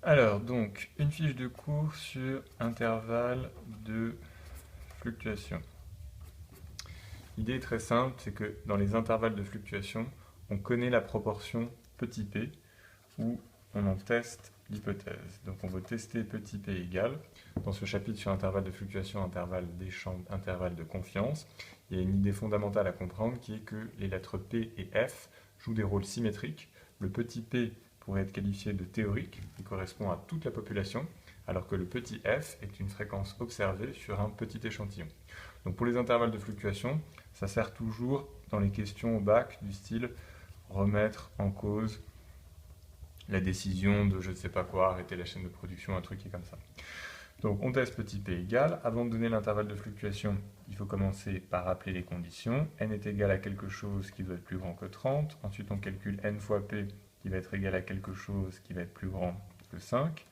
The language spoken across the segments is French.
Alors, donc, une fiche de cours sur intervalle de fluctuation. L'idée est très simple, c'est que dans les intervalles de fluctuation, on connaît la proportion petit p, où on en teste l'hypothèse. Donc on veut tester petit p égal. Dans ce chapitre sur intervalle de fluctuation, intervalle d'échange, intervalle de confiance, il y a une idée fondamentale à comprendre qui est que les lettres P et F jouent des rôles symétriques. Le petit p pourrait être qualifié de théorique, qui correspond à toute la population, alors que le petit f est une fréquence observée sur un petit échantillon. Donc pour les intervalles de fluctuation, ça sert toujours dans les questions au bac du style remettre en cause la décision de je ne sais pas quoi, arrêter la chaîne de production, un truc qui est comme ça. Donc on teste petit p égal. Avant de donner l'intervalle de fluctuation, il faut commencer par rappeler les conditions. N est égal à quelque chose qui doit être plus grand que 30. Ensuite on calcule n fois p qui va être égal à quelque chose qui va être plus grand que 5.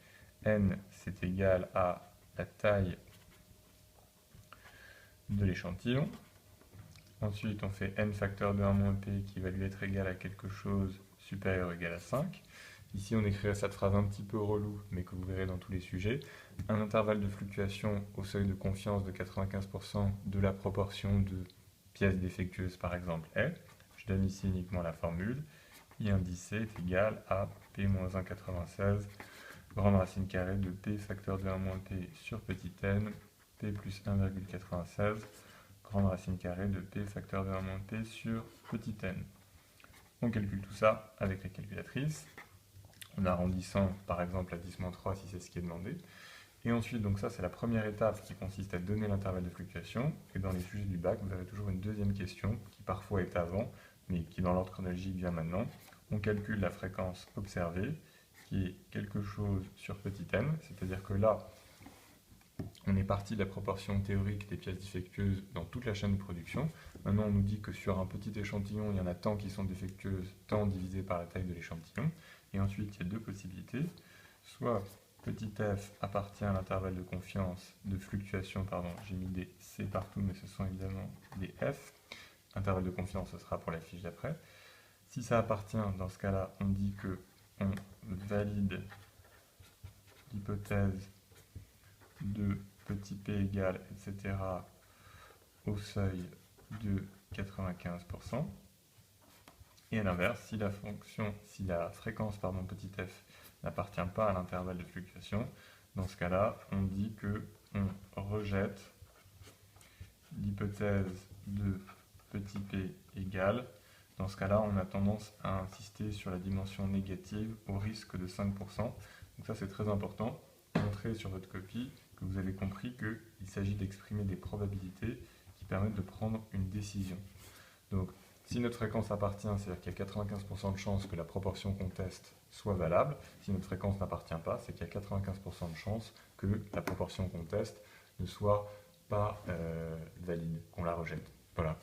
N c'est égal à la taille de l'échantillon. Ensuite on fait n facteur de 1 moins p qui va lui être égal à quelque chose supérieur ou égal à 5. Ici, on écrirait cette phrase un petit peu relou, mais que vous verrez dans tous les sujets. Un intervalle de fluctuation au seuil de confiance de 95% de la proportion de pièces défectueuses, par exemple, est. Je donne ici uniquement la formule. I indice C est égal à P-1,96 grande racine carrée de P facteur de 1 moins P sur petit n, P plus 1,96 grande racine carrée de P facteur de 1 moins P sur petit n. On calcule tout ça avec la calculatrice, en arrondissant par exemple à 10-3 si c'est ce qui est demandé. Et ensuite, donc ça c'est la première étape qui consiste à donner l'intervalle de fluctuation. Et dans les sujets du bac, vous avez toujours une deuxième question qui parfois est avant, mais qui dans l'ordre chronologique vient maintenant. On calcule la fréquence observée, qui est quelque chose sur petit n, c'est-à-dire que là, on est parti de la proportion théorique des pièces défectueuses dans toute la chaîne de production. Maintenant, on nous dit que sur un petit échantillon, il y en a tant qui sont défectueuses, tant divisé par la taille de l'échantillon. Et ensuite, il y a deux possibilités. Soit petit f appartient à l'intervalle de confiance, de fluctuation, pardon, j'ai mis des c partout, mais ce sont évidemment des f. Intervalle de confiance, ce sera pour la fiche d'après. Si ça appartient, dans ce cas-là, on dit que on valide l'hypothèse de petit p égale, etc., au seuil de 95%. Et à l'inverse, si la fréquence petit f n'appartient pas à l'intervalle de fluctuation, dans ce cas-là, on dit que on rejette l'hypothèse de petit p égale. Dans ce cas-là, on a tendance à insister sur la dimension négative au risque de 5%. Donc ça, c'est très important. Montrez sur votre copie que vous avez compris qu'il s'agit d'exprimer des probabilités qui permettent de prendre une décision. Donc, si notre fréquence appartient, c'est-à-dire qu'il y a 95% de chances que la proportion qu'on teste soit valable. Si notre fréquence n'appartient pas, c'est qu'il y a 95% de chances que la proportion qu'on teste ne soit pas valide, qu'on la rejette. Voilà.